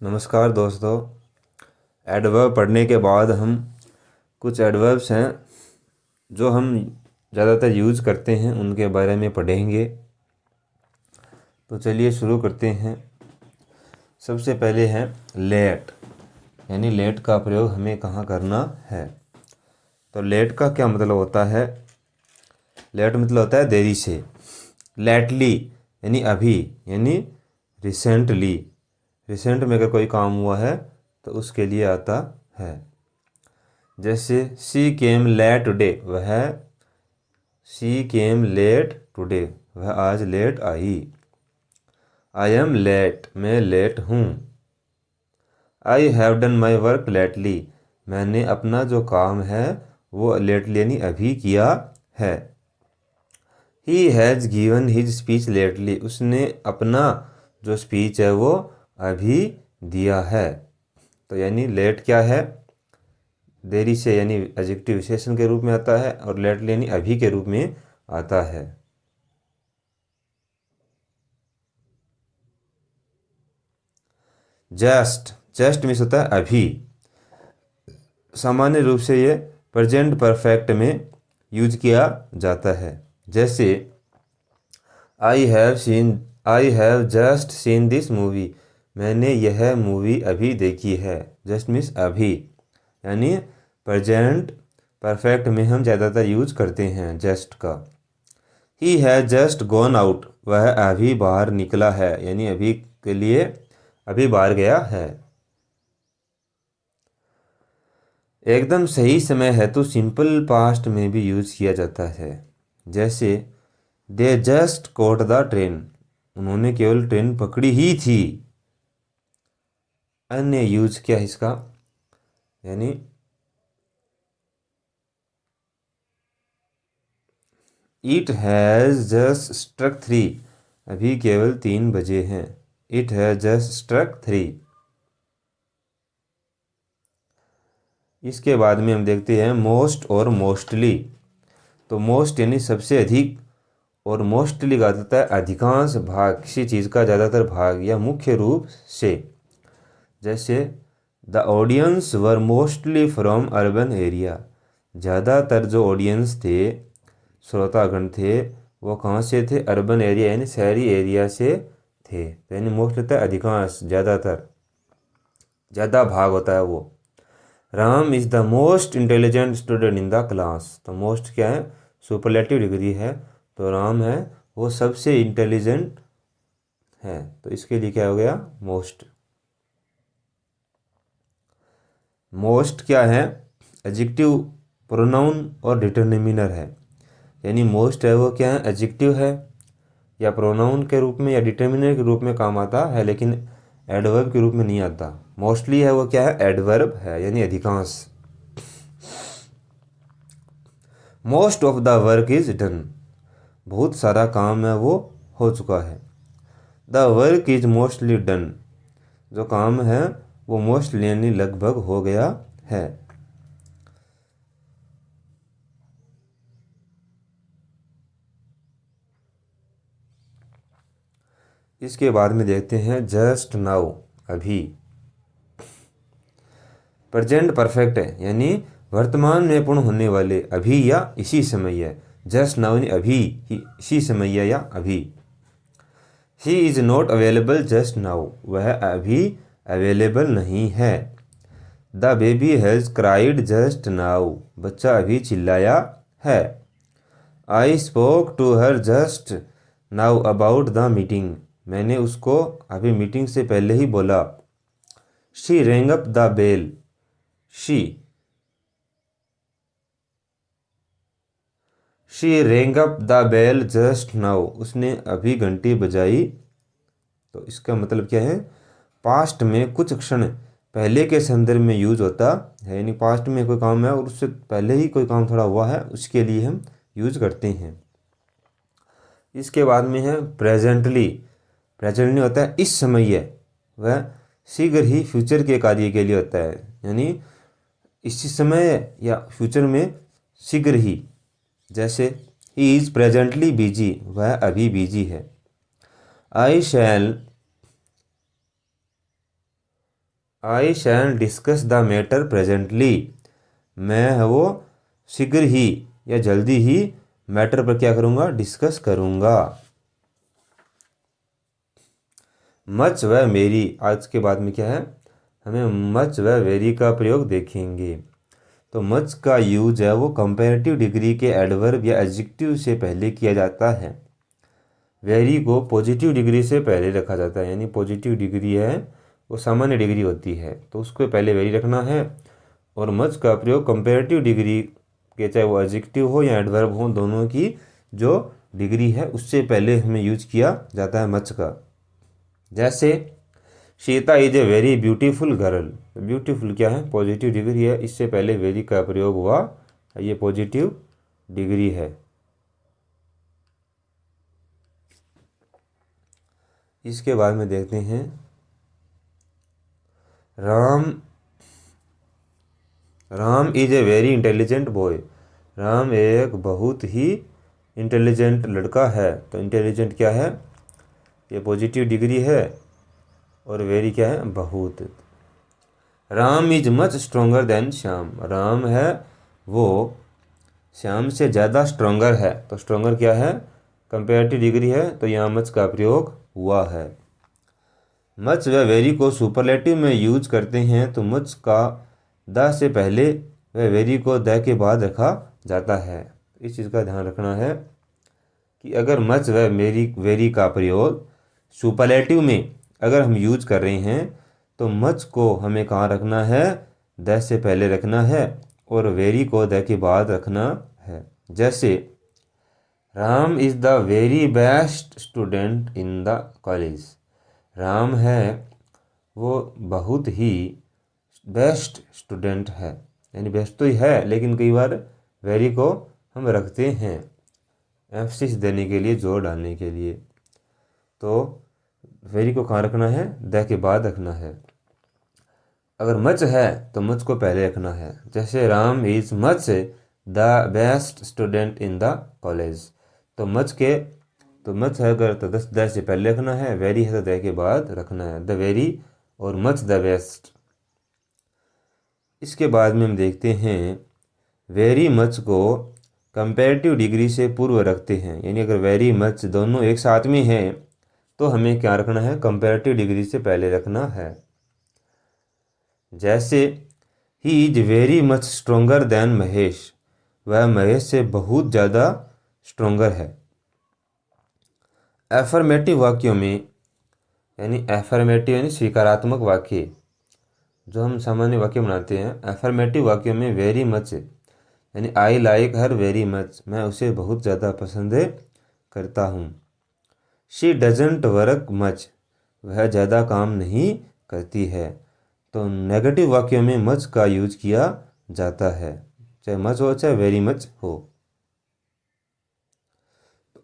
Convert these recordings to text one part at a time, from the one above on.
नमस्कार दोस्तों। एडवर्ब पढ़ने के बाद हम कुछ एडवर्ब्स हैं जो हम ज़्यादातर यूज़ करते हैं उनके बारे में पढ़ेंगे। तो चलिए शुरू करते हैं। सबसे पहले है लेट, यानी लेट का प्रयोग हमें कहाँ करना है। तो लेट का क्या मतलब होता है? लेट मतलब होता है देरी से। लेटली यानी अभी, यानी रिसेंटली। रिसेंट में अगर कोई काम हुआ है तो उसके लिए आता है। जैसे she came late today, she came late today, वह आज लेट आई। आई एम लेट, मैं लेट हूँ। I have done my work lately, मैंने अपना जो काम है वो लेटली यानी अभी किया है। He has given his speech lately, उसने अपना जो स्पीच है वो अभी दिया है। तो यानी लेट क्या है? देरी से, यानी एडजेक्टिव विशेषण के रूप में आता है, और लेटली यानी अभी के रूप में आता है। जस्ट, जस्ट मीन्स होता है अभी। सामान्य रूप से ये प्रेजेंट परफेक्ट में यूज किया जाता है। जैसे I have just seen this movie, मैंने यह मूवी अभी देखी है। जस्ट मीन्स अभी, यानी प्रेजेंट परफेक्ट में हम ज़्यादातर यूज करते हैं जस्ट का। He has just gone out, वह अभी बाहर निकला है, यानी अभी के लिए अभी बाहर गया है। एकदम सही समय है तो सिंपल पास्ट में भी यूज किया जाता है। जैसे they just caught the train, उन्होंने केवल ट्रेन पकड़ी ही थी। अन्य यूज क्या है इसका? यानी इट हैज़ जस्ट स्ट्रक 3, अभी केवल 3 बजे हैं। It has just struck 3। इसके बाद में हम देखते हैं मोस्ट और मोस्टली। तो मोस्ट यानी सबसे अधिक, और मोस्टली का अर्थ होता है अधिकांश भाग, किसी चीज़ का ज़्यादातर भाग या मुख्य रूप से। जैसे the audience were mostly from urban area, ज़्यादातर जो ऑडियंस थे, श्रोतागण थे, वो कहाँ से थे? अर्बन एरिया यानी शहरी एरिया से थे। तो यानी मोस्ट होता है अधिकांश, ज़्यादातर, ज़्यादा भाग होता है वो। Ram is the most intelligent student in the class, तो मोस्ट क्या है? सुपरलेटिव डिग्री है, तो राम है वो सबसे इंटेलिजेंट है, तो इसके लिए क्या हो गया? मोस्ट। मोस्ट क्या है? एडजेक्टिव, प्रोनाउन और डिटरमिनर है। यानी मोस्ट है वो क्या है? एडजेक्टिव है, या प्रोनाउन के रूप में या डिटरमिनर के रूप में काम आता है, लेकिन एडवर्ब के रूप में नहीं आता। मोस्टली है वो क्या है? एडवर्ब है, यानी अधिकांश। Most of the work is done, बहुत सारा काम है वो हो चुका है। The work is mostly done, जो काम है वो मोस्टली यानी लगभग हो गया है। इसके बाद में देखते हैं जस्ट नाउ, अभी। प्रेजेंट परफेक्ट है, यानी वर्तमान में पूर्ण होने वाले, अभी या इसी समय है। जस्ट नाउ यानी अभी, इसी समय या अभी। He is not available just now, वह अभी अवेलेबल नहीं है। The baby has cried just now, बच्चा अभी चिल्लाया है। I spoke to her just now about the meeting, मैंने उसको अभी मीटिंग से पहले ही बोला। She rang up the bell, she she rang up the bell just now, उसने अभी घंटी बजाई। तो इसका मतलब क्या है? पास्ट में कुछ क्षण पहले के संदर्भ में यूज होता है, यानी पास्ट में कोई काम है और उससे पहले ही कोई काम थोड़ा हुआ है, उसके लिए हम यूज करते हैं। इसके बाद में है प्रेजेंटली। प्रेजेंटली होता है इस समय है, वह शीघ्र ही फ्यूचर के कार्य के लिए होता है, यानी इसी समय या फ्यूचर में शीघ्र ही। जैसे ही इज़ प्रेजेंटली बिजी, वह अभी बिजी है। I shall I shall discuss the matter presently. मैं वो शीघ्र ही या जल्दी ही मैटर पर क्या करूँगा, डिस्कस करूँगा। मच व मेरी, आज के बाद में क्या है, हमें मच व वेरी का प्रयोग देखेंगे। तो मच का यूज है वो कंपैरेटिव डिग्री के एडवर्ब या एडजेक्टिव से पहले किया जाता है। वेरी को पॉजिटिव डिग्री से पहले रखा जाता है, यानी पॉजिटिव डिग्री है वो सामान्य डिग्री होती है तो उसको पहले वेरी रखना है। और मच का प्रयोग कंपैरेटिव डिग्री के, चाहे वो एडजेक्टिव हो या एडवर्ब हो, दोनों की जो डिग्री है उससे पहले हमें यूज किया जाता है मच का। जैसे Sita is a very beautiful girl. Beautiful क्या है, पॉजिटिव डिग्री है, इससे पहले वेरी का प्रयोग हुआ, ये पॉजिटिव डिग्री है। इसके बाद में देखते हैं Ram is a very intelligent boy. Ram एक बहुत ही इंटेलिजेंट लड़का है। तो इंटेलिजेंट क्या है, ये पॉजिटिव डिग्री है, और वेरी क्या है, बहुत। Ram is much stronger then Shyam. Ram है वो श्याम से ज़्यादा स्ट्रोंगर है। तो स्ट्रोंगर क्या है, कंपेरेटिव डिग्री है, तो यहाँ मच का प्रयोग हुआ है। मच व वेरी को सुपरलेटिव में यूज करते हैं तो मच का द से पहले व वेरी को द के बाद रखा जाता है। इस चीज़ का ध्यान रखना है कि अगर मच व वेरी का प्रयोग सुपरलेटिव में अगर हम यूज कर रहे हैं तो मच को हमें कहाँ रखना है, द से पहले रखना है, और वेरी को द के बाद रखना है। जैसे Ram is the very best student in the college. Ram है वो बहुत ही बेस्ट स्टूडेंट है, यानी बेस्ट तो ही है, लेकिन कई बार वेरी को हम रखते हैं एम्फसिस देने के लिए, जोर डालने के लिए। तो वेरी को कहाँ रखना है, द के बाद रखना है। अगर मच है तो मच को पहले रखना है। जैसे Ram is much the best student in the college. तो मच है अगर तो द से पहले रखना है, वेरी है तो द के बाद रखना है, द वेरी और मच द बेस्ट। इसके बाद में हम देखते हैं वेरी मच को कंपैरेटिव डिग्री से पूर्व रखते हैं, यानी अगर वेरी मच दोनों एक साथ में हैं तो हमें क्या रखना है, कंपैरेटिव डिग्री से पहले रखना है। जैसे he is very much stronger then Mahesh. वह महेश से बहुत ज़्यादा स्ट्रोंगर है। एफर्मेटिव वाक्यों में, यानी एफर्मेटिव यानी स्वीकारात्मक वाक्य, जो हम सामान्य वाक्य बनाते हैं, एफर्मेटिव वाक्यों में वेरी मच यानी आई लाइक हर वेरी मच, मैं उसे बहुत ज़्यादा पसंद करता हूँ। शी डजेंट वर्क मच, वह ज़्यादा काम नहीं करती है। तो नेगेटिव वाक्यों में मच का यूज किया जाता है, चाहे मच हो चाहे वेरी मच हो।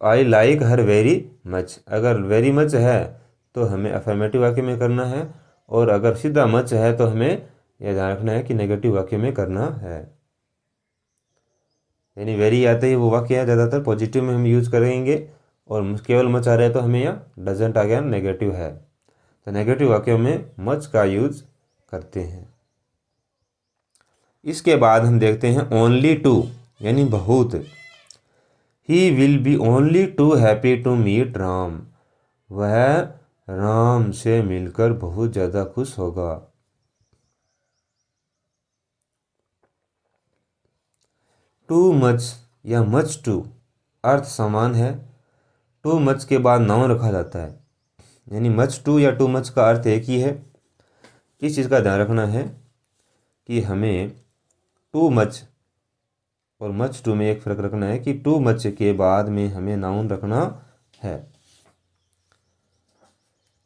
आई लाइक हर वेरी मच, अगर वेरी मच है तो हमें अफर्मेटिव वाक्य में करना है, और अगर सीधा मच है तो हमें यह ध्यान रखना है कि नेगेटिव वाक्य में करना है। यानी वेरी आते ही वो वाक्य है ज़्यादातर पॉजिटिव में हम यूज करेंगे, और केवल मच आ रहा है तो हमें यहाँ डजेंट आ गया, नेगेटिव है। तो नेगेटिव वाक्यों में मच का यूज करते हैं। इसके बाद हम देखते हैं ओनली टू, यानी बहुत। He will be only too happy to meet Ram. वह राम से मिलकर बहुत ज़्यादा खुश होगा। टू मच या मच टू अर्थ समान है। टू मच के बाद नाउन रखा जाता है, यानी मच टू या टू मच का अर्थ एक ही है। इस चीज़ का ध्यान रखना है कि हमें टू मच और मच टू में एक फ़र्क रखना है कि टू मच के बाद में हमें नाउन रखना है,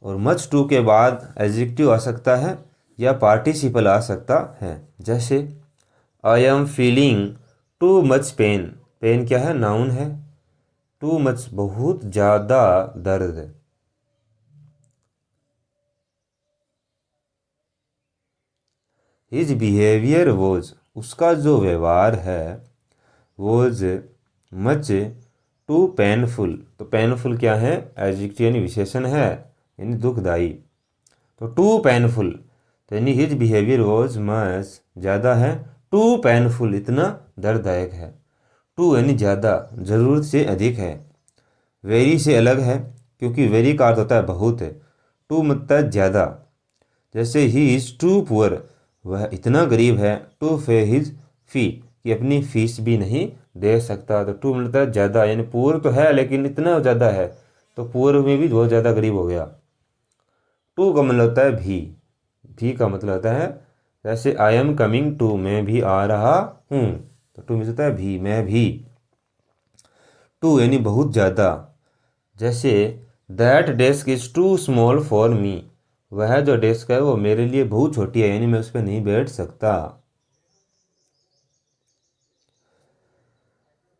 और मच टू के बाद एडजेक्टिव आ सकता है या पार्टिसिपल आ सकता है। जैसे I am feeling too much pain. Pain क्या है, नाउन है। टू मच बहुत ज़्यादा दर्द। हिज बिहेवियर वॉज, उसका जो व्यवहार है, वॉज मच टू पेनफुल। तो पेनफुल क्या है, एडजेक्टिव यानी विशेषण है, यानी दुखदाई। तो टू पेनफुल, तो यानी हिज बिहेवियर वॉज मच, ज़्यादा है, टू पेनफुल, इतना दर्ददायक है। टू यानी ज़्यादा, ज़रूरत से अधिक है। वेरी से अलग है, क्योंकि वेरी का अर्थ होता है बहुत है। टू मतलब ज़्यादा। जैसे ही इज़ टू पुअर, वह इतना गरीब है, टू पे हिज फी, कि अपनी फीस भी नहीं दे सकता। तो टू मतलब है ज़्यादा, यानी पुअर तो है लेकिन इतना ज़्यादा है, तो पुअर में भी बहुत ज़्यादा गरीब हो गया। टू का मतलब होता है भी का मतलब होता है, जैसे आई एम कमिंग टू, मैं भी आ रहा हूँ, तो टू मतलब होता है भी, मैं भी। टू यानी बहुत ज़्यादा। जैसे that desk is too small for me, वह जो डेस्क है वो मेरे लिए बहुत छोटी है, यानी मैं उस पर नहीं बैठ सकता।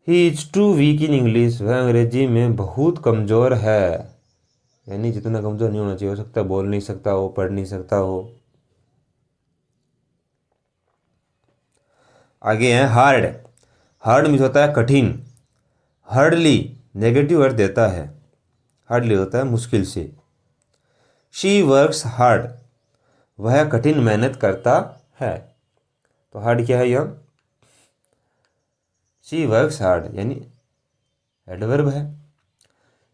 He is too weak in English, वह अंग्रेजी में बहुत कमज़ोर है, यानी जितना कमज़ोर नहीं होना चाहिए, हो सकता है बोल नहीं सकता हो, पढ़ नहीं सकता हो। आगे है हार्ड। हार्ड मीन्स होता है कठिन। हार्डली नेगेटिव अर्थ देता है, हार्डली होता है मुश्किल से। शी वर्क्स हार्ड, वह कठिन मेहनत करता है। तो हार्ड क्या है यह? शी वर्क्स हार्ड, यानी एडवर्ब है।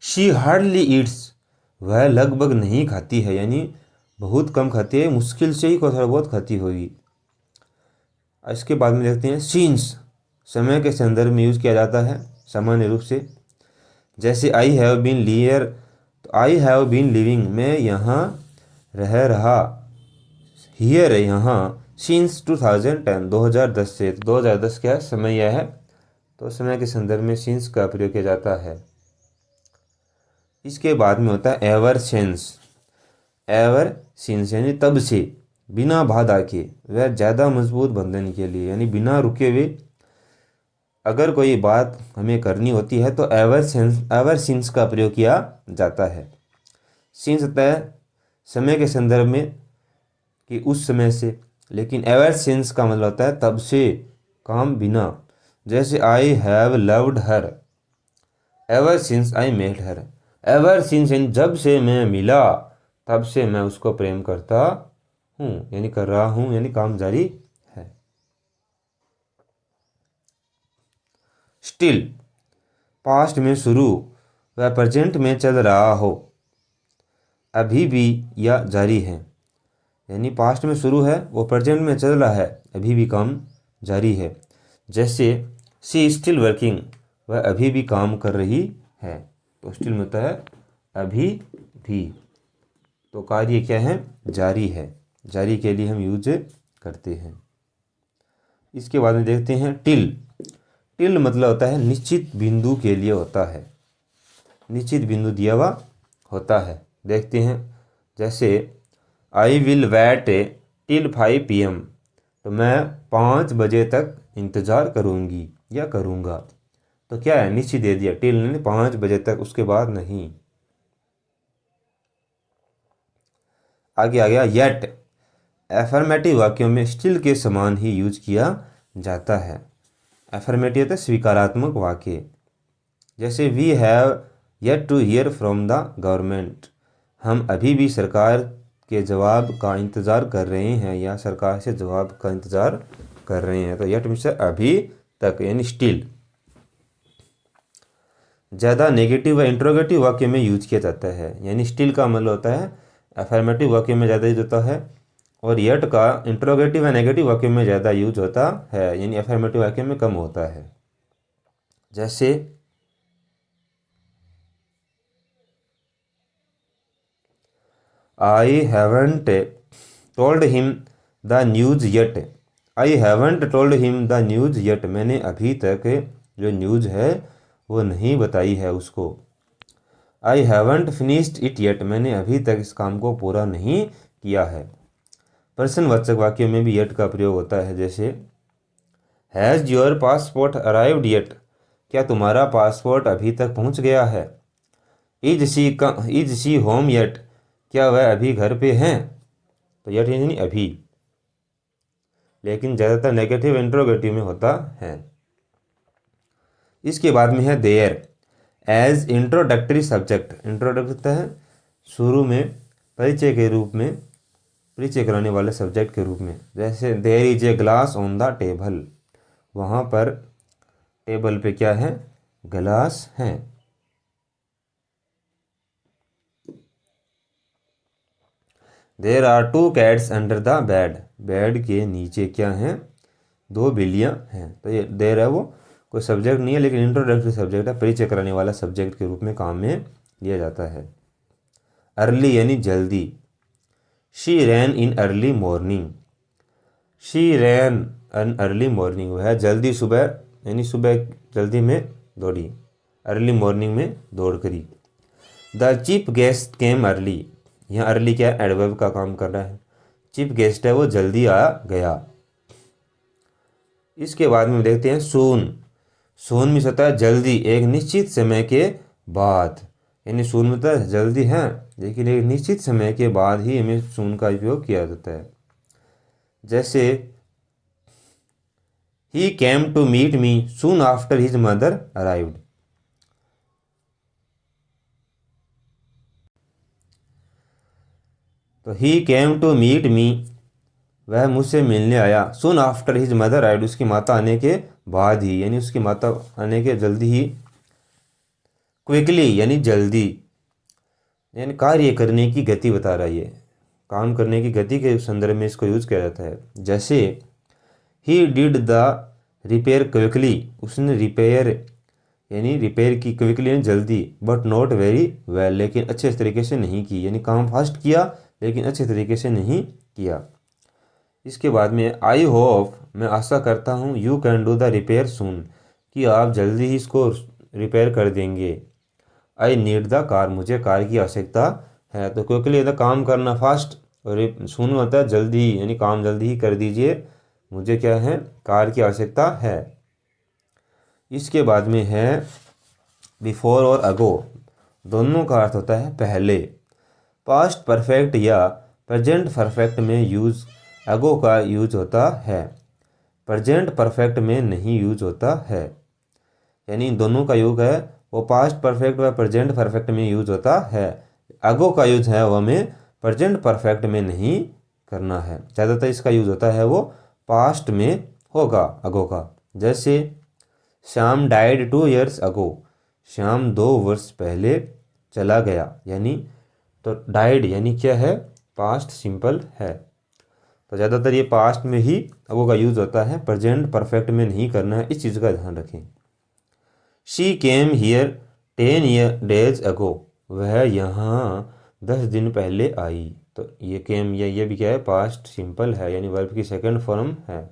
शी हार्डली ईट्स, वह लगभग नहीं खाती है, यानी बहुत कम खाती है, मुश्किल से ही थोड़ा बहुत खाती होगी। इसके बाद में देखते हैं सीन्स, समय के संदर्भ में यूज़ किया जाता है सामान्य रूप से। जैसे आई हैव बीन लियर, तो आई हैव बीन लिविंग, मैं यहाँ रह रहा, हियर है यहाँ, सिंस 2010, 2010 से। तो 2010 क्या है? समय यह है, तो समय के संदर्भ में सिंस का प्रयोग किया जाता है। इसके बाद में होता है एवर सिंस। एवर सिंस यानी तब से, बिना बाधा के, वह ज़्यादा मजबूत बंधन के लिए, यानी बिना रुके हुए अगर कोई बात हमें करनी होती है तो एवर सिंस का प्रयोग किया जाता है। सिंस होता है समय के संदर्भ में कि उस समय से, लेकिन एवर सिंस का मतलब होता है तब से, काम बिना। जैसे I have loved her ever since I met her, ever since यानी जब से मैं मिला तब से मैं उसको प्रेम करता हूँ, यानी कर रहा हूँ, यानी काम जारी है। स्टिल पास्ट में शुरू, वह प्रेजेंट में चल रहा हो, अभी भी या जारी है, यानी पास्ट में शुरू है, वो प्रेजेंट में चल रहा है, अभी भी काम जारी है। जैसे सी स्टिल वर्किंग, वह अभी भी काम कर रही है, तो स्टिल में होता है अभी भी, तो कार्य क्या है? जारी है, जारी के लिए हम यूज करते हैं। इसके बाद में देखते हैं टिल। टिल मतलब होता है निश्चित बिंदु के लिए होता है, निश्चित बिंदु दिया हुआ होता है। देखते हैं, जैसे I will wait till 5 PM, तो मैं 5 बजे तक इंतज़ार करूँगी या करूँगा। तो क्या है? निश्चित दे दिया, टिल ने 5 बजे तक, उसके बाद नहीं। आगे आ गया येट। एफर्मेटिव वाक्यों में स्टिल के समान ही यूज किया जाता है। एफर्मेटिव होता है स्वीकारात्मक वाक्य। जैसे we have yet to hear from the government, हम अभी भी सरकार के जवाब का इंतज़ार कर रहे हैं, या सरकार से जवाब का इंतज़ार कर रहे हैं। तो येट मीन्स अभी तक, यानी स्टिल। ज़्यादा नेगेटिव व इंट्रोगेटिव वाक्य में यूज किया जाता है, यानी स्टिल का मतलब होता है अफर्मेटिव वाक्य में ज़्यादा यूज होता है, और येट का इंट्रोगेटिव व नेगेटिव वाक्य में ज़्यादा यूज होता है, यानी अफर्मेटिव वाक्य में कम होता है। जैसे I haven't told him the news yet, I haven't told him the news yet, मैंने अभी तक जो न्यूज़ है वो नहीं बताई है उसको। I haven't finished it yet, मैंने अभी तक इस काम को पूरा नहीं किया है। प्रश्नवाचक वाक्यों में भी येट का प्रयोग होता है। जैसे has your passport arrived yet, क्या तुम्हारा पासपोर्ट अभी तक पहुंच गया है। इज शी होम येट, क्या वह अभी घर पे हैं। तो येट यानी अभी, लेकिन ज़्यादातर नेगेटिव इंट्रोगेटिव में होता है। इसके बाद में है देयर। एज इंट्रोडक्टरी सब्जेक्ट, इंट्रोडक्ट होता है शुरू में, परिचय के रूप में, परिचय कराने वाले सब्जेक्ट के रूप में। जैसे there is a glass on the table, वहाँ पर टेबल पे क्या है, ग्लास है। There are two cats under the bed, bed के नीचे क्या है, दो बिल्लियाँ हैं। तो ये देयर है वो कोई सब्जेक्ट नहीं है, लेकिन इंट्रोडक्टरी सब्जेक्ट है, परिचय कराने वाला सब्जेक्ट के रूप में काम में लिया जाता है। अर्ली यानी जल्दी, she rain in early morning, she rain an early morning, वह जल्दी सुबह यानी सुबह जल्दी में दौड़ी, अर्ली मॉर्निंग में दौड़ करी। The chief guest came early, यहाँ अर्ली क्या है, एडवर्ब का काम कर रहा है। चीफ गेस्ट है वो जल्दी आ गया। इसके बाद में देखते हैं सून, सून में होता है जल्दी, एक निश्चित समय के बाद, यानी सून में तो जल्दी है, लेकिन एक निश्चित समय के बाद ही हमें सून का उपयोग किया जाता है। जैसे he came to meet me soon after his mother arrived, तो ही केम टू मीट मी, वह मुझसे मिलने आया, सून आफ्टर हिज मदर अराइव्ड, उसकी माता आने के बाद ही, यानी उसकी माता आने के जल्दी ही। क्विकली यानी जल्दी, यानी कार्य करने की गति बता रहा है, ये काम करने की गति के संदर्भ में इसको यूज किया जाता है। जैसे he did the repair quickly, उसने रिपेयर यानी रिपेयर की, क्विकली यानी जल्दी, बट नॉट वेरी वेल, लेकिन अच्छे तरीके से नहीं की, यानी काम फास्ट किया लेकिन अच्छे तरीके से नहीं किया। इसके बाद में आई होप, मैं आशा करता हूँ, you can do the repair soon, कि आप जल्दी ही इसको रिपेयर कर देंगे। आई नीड द कार, मुझे कार की आवश्यकता है। तो क्विकली द काम करना फास्ट, और सून होता है जल्दी, यानी काम जल्दी ही कर दीजिए, मुझे क्या है, कार की आवश्यकता है। इसके बाद में है बिफोर और अगो, दोनों का अर्थ होता है पहले। पास्ट परफेक्ट या प्रेजेंट परफेक्ट में यूज अगो का यूज होता है, प्रेजेंट परफेक्ट में नहीं यूज होता है, यानी दोनों का योग है वो पास्ट परफेक्ट व प्रेजेंट परफेक्ट में यूज होता है। अगो का यूज है वो हमें प्रेजेंट परफेक्ट में नहीं करना है, ज़्यादातर इसका यूज होता है वो पास्ट में होगा अगो का। जैसे श्याम डाइड 2 years अगो, श्याम 2 वर्ष पहले चला गया, यानी तो डाइड यानी क्या है, पास्ट सिंपल है। तो ज़्यादातर ये पास्ट में ही अगो का यूज होता है, प्रेजेंट परफेक्ट में नहीं करना है, इस चीज़ का ध्यान रखें। शी केम हियर 10 days अगो, वह यहाँ 10 दिन पहले आई। तो ये केम ये भी क्या है, पास्ट सिंपल है, यानी वर्ब की सेकंड फॉर्म है।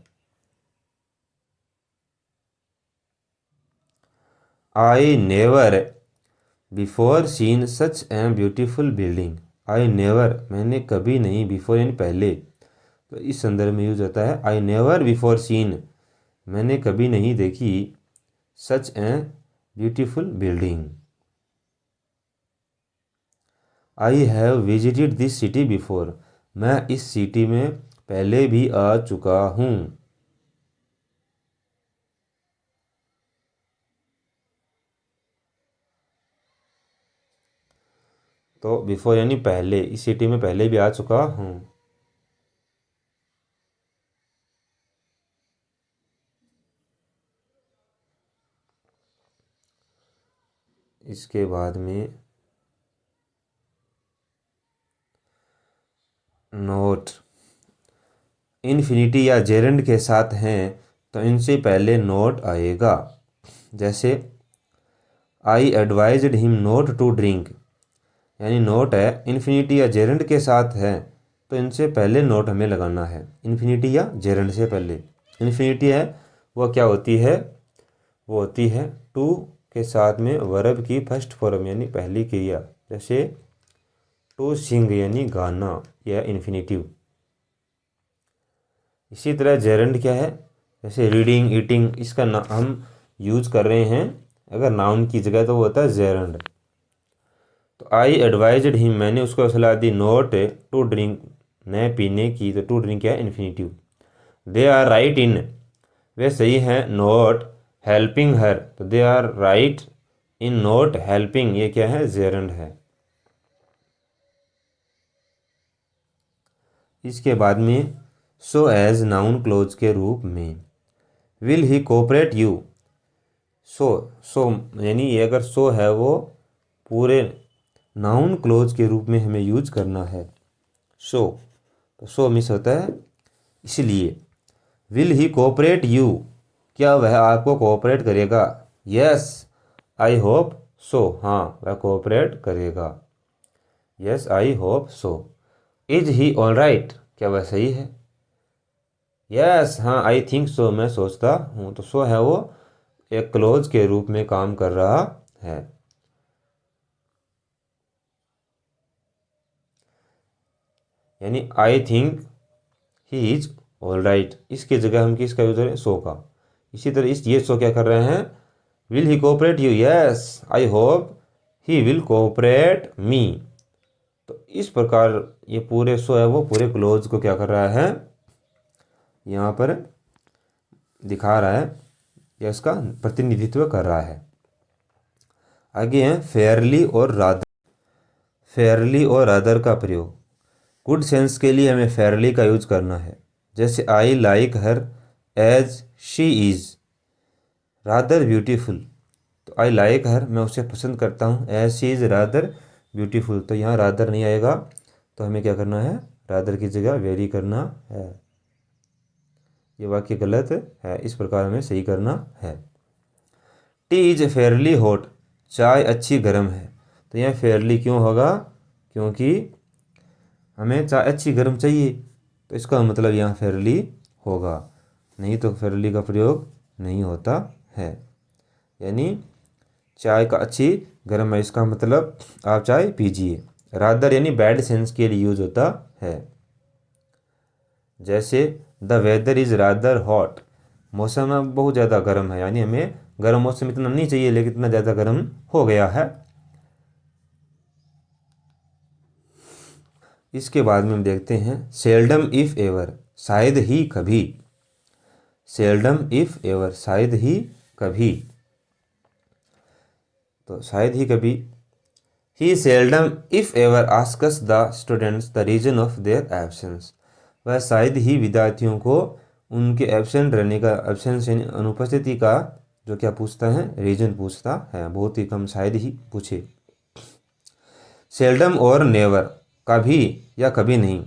I never before scene such a beautiful building, I never मैंने कभी नहीं, बिफोर यानी पहले, तो इस संदर्भ में यूज होता है आई नेवर बिफोर सीन, मैंने कभी नहीं देखी, such a beautiful building. I have visited this city before, मैं इस सिटी में पहले भी आ चुका हूँ। तो बिफोर यानी पहले, इस सिटी में पहले भी आ चुका हूँ। इसके बाद में नोट, इन्फिनिटी या जेरेंड के साथ हैं तो इनसे पहले नोट आएगा। जैसे I advised him not to drink, यानी नोट है, इन्फिनिटी या जेरेंड के साथ है तो इनसे पहले नोट हमें लगाना है, इन्फिनिटी या जेरेंड से पहले। इन्फिनिटी है वो क्या होती है, वो होती है टू के साथ में वर्ब की फर्स्ट फॉर्म यानी पहली क्रिया। जैसे टू सिंग यानी गाना, यह इन्फिनिटिव। इसी तरह जेरेंड क्या है, जैसे रीडिंग ईटिंग, इसका हम यूज कर रहे हैं अगर नाउन की जगह तो वो होता है जेरेंड। तो आई एडवाइज्ड हिम, मैंने उसको सलाह दी, नोट टू ड्रिंक, न पीने की, तो टू ड्रिंक क्या है, infinitive. They are right in, वे सही हैं, नोट हेल्पिंग हर, तो they are right in not helping, ये क्या है, जेरेंड है। इसके बाद में सो एज नाउन क्लोज के रूप में। Will he cooperate you. So यानी ये अगर सो है वो पूरे नाउन क्लोज के रूप में हमें यूज करना है। सो तो सो मिस होता है इसलिए। विल ही कोऑपरेट यू, क्या वह आपको कोऑपरेट करेगा? यस आई होप सो, हाँ वह कोऑपरेट करेगा। Yes I hope so. Is he all right, क्या वह सही है? यस हाँ आई थिंक सो, मैं सोचता हूँ। तो सो है वो एक क्लोज के रूप में काम कर रहा है। यानी I think he is all right, इसकी जगह हम किसका यूज करें? सो का। इसी तरह इस ये सो क्या कर रहे हैं? Will he cooperate you? Yes I hope he will cooperate me. तो इस प्रकार ये पूरे सो है वो पूरे क्लोज को क्या कर रहा है, यहाँ पर दिखा रहा है या इसका प्रतिनिधित्व कर रहा है। आगे है फेयरली और रादर। फेयरली और रादर का प्रयोग। गुड सेंस के लिए हमें फेयरली का यूज करना है। जैसे I like her as she is rather beautiful. तो आई लाइक हर, मैं उसे पसंद करता हूँ, as she is rather beautiful. तो यहाँ रादर नहीं आएगा, तो हमें क्या करना है? रादर की जगह वेरी करना है। ये वाक्य गलत है, इस प्रकार हमें सही करना है। टी इज फेयरली हॉट, चाय अच्छी गर्म है। तो यह फेयरली क्यों होगा? क्योंकि हमें चाय अच्छी गर्म चाहिए, तो इसका मतलब यहाँ फेयरली होगा, नहीं तो फेयरली का प्रयोग नहीं होता है। यानी चाय का अच्छी गर्म है, इसका मतलब आप चाय पीजिए। रादर यानी बैड सेंस के लिए यूज होता है। जैसे the weather is rather hot, मौसम अब बहुत ज़्यादा गर्म है, यानी हमें गर्म मौसम इतना नहीं चाहिए लेकिन इतना ज़्यादा गर्म हो गया है। इसके बाद में हम देखते हैं सेल्डम इफ़ एवर, शायद ही कभी। सेल्डम इफ़ एवर, शायद ही कभी। तो शायद ही कभी। He seldom if ever asks the students the reason of their absence. वह शायद ही विद्यार्थियों को उनके एब्सेंट रहने का, एब्सेंस यानी अनुपस्थिति का जो क्या पूछता है? रीजन पूछता है। बहुत ही कम शायद ही पूछे। सेल्डम और नेवर, कभी या कभी नहीं।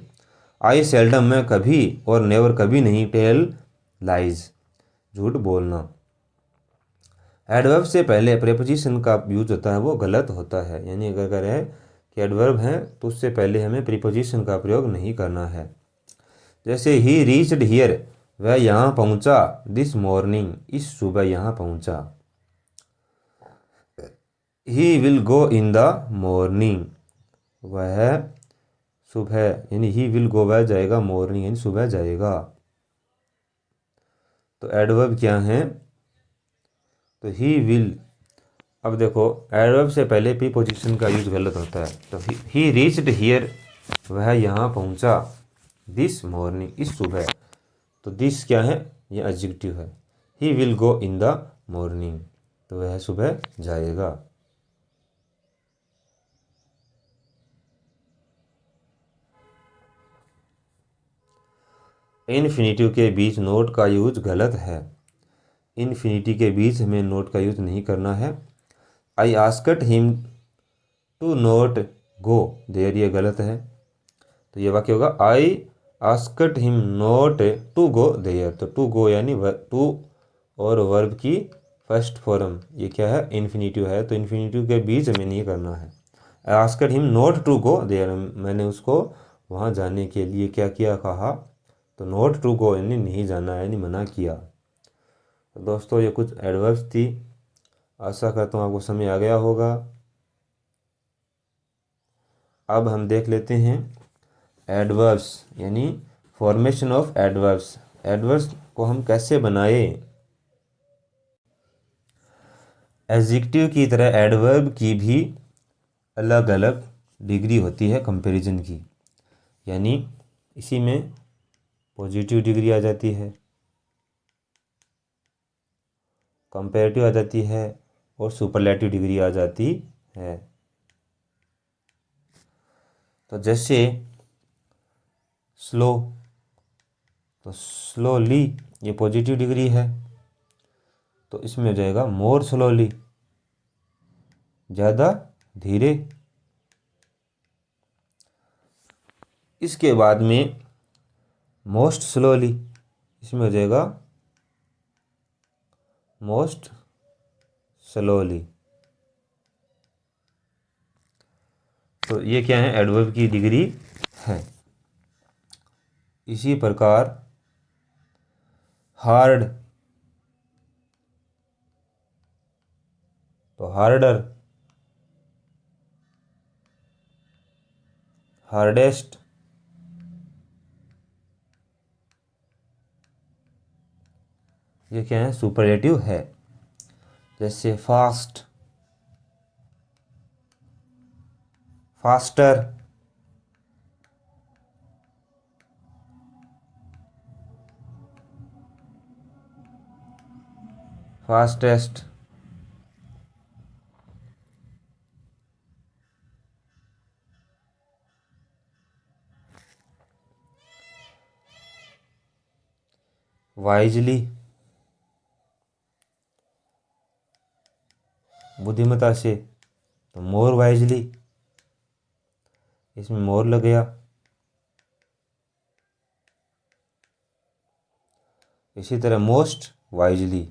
आई सेल्डम, मैं कभी, और नेवर कभी नहीं। टेल लाइज, झूठ बोलना। एडवर्ब से पहले प्रीपोजिशन का यूज होता है वो गलत होता है। यानी अगर करें कि एडवर्ब है तो उससे पहले हमें प्रीपोजिशन का प्रयोग नहीं करना है। जैसे ही रीच्ड हियर, वह यहाँ पहुँचा। दिस मॉर्निंग, इस सुबह यहाँ पहुँचा। He will go in the morning, वह सुबह, यानी ही विल गो, वह जाएगा, मॉर्निंग यानी सुबह जाएगा। तो एडवर्ब क्या है? तो ही विल। अब देखो एडवर्ब से पहले प्रीपोजिशन का यूज गलत होता है। तो ही रीच्ड हियर, वह यहाँ पहुँचा। दिस मॉर्निंग, इस सुबह। तो दिस क्या है? ये एडजेक्टिव है। He will go in the morning, तो वह सुबह जाएगा। इन्फिनिटिव के बीच नोट का यूज गलत है। इन्फिनिटी के बीच हमें नोट का यूज नहीं करना है। I asked him to not go there, ये गलत है। तो ये वाक्य होगा I asked him not to go there. तो टू गो यानी टू और वर्ब की फर्स्ट फॉर्म, ये क्या है? इन्फिनिटिव है। तो इन्फिनिटिव के बीच हमें नहीं करना है। I asked him not to go there, मैंने उसको वहाँ जाने के लिए क्या किया? कहा। तो नॉट टू गो यानी नहीं जाना है, यानी मना किया। तो दोस्तों ये कुछ एडवर्ब्स थी, आशा करता हूँ आपको समझ आ गया होगा। अब हम देख लेते हैं एडवर्ब्स, यानी फॉर्मेशन ऑफ एडवर्ब्स। एडवर्ब्स को हम कैसे बनाए? एडजेक्टिव की तरह एडवर्ब की भी अलग अलग डिग्री होती है कंपैरिजन की। यानी इसी में पॉजिटिव डिग्री आ जाती है, कंपैरेटिव आ जाती है, और सुपरलेटिव डिग्री आ जाती है। तो जैसे स्लो, तो स्लोली ये पॉजिटिव डिग्री है, तो इसमें हो जाएगा मोर स्लोली, ज़्यादा धीरे। इसके बाद में मोस्ट स्लोली, इसमें हो जाएगा मोस्ट स्लोली। तो ये क्या है, एडवर्ब की डिग्री है। इसी प्रकार हार्ड, तो हार्डर, हार्डेस्ट, ये क्या है, सुपरलेटिव है। जैसे फास्ट, फास्टर, फास्टेस्ट, वाइजली, बुद्धिमता से, तो मोर वाइजली, इसमें मोर लग गया। इसी तरह most wisely,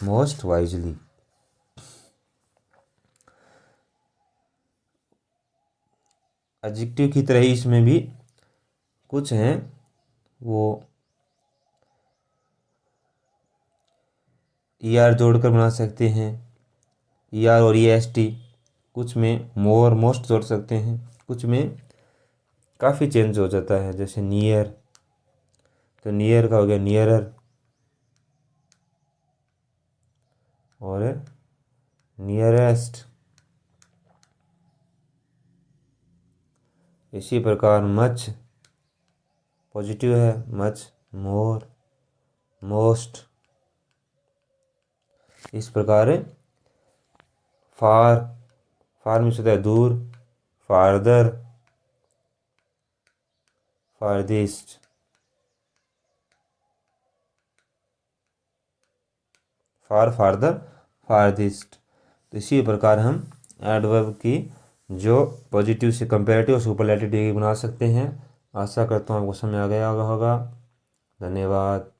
most wisely. Adjective की तरह ही इसमें भी कुछ हैं वो ER जोड़कर बना सकते हैं, ER और EST। कुछ में मोर मोस्ट जोड़ सकते हैं, कुछ में काफ़ी चेंज हो जाता है। जैसे नियर, तो नियर का हो गया नियरर, और नियरेस्ट। इसी प्रकार मच पॉजिटिव है, मच, मोर, मोस्ट। इस प्रकार फार, फार में होता है दूर, फारदर, फारदिस्ट, फार, फारदर, फारदिस्ट। तो इसी प्रकार हम एडवर्ब की जो पॉजिटिव से कंपेरेटिव और सुपरलेटिव डिग्री बना सकते हैं। आशा करता हूँ आपको समझ आ गया होगा। धन्यवाद।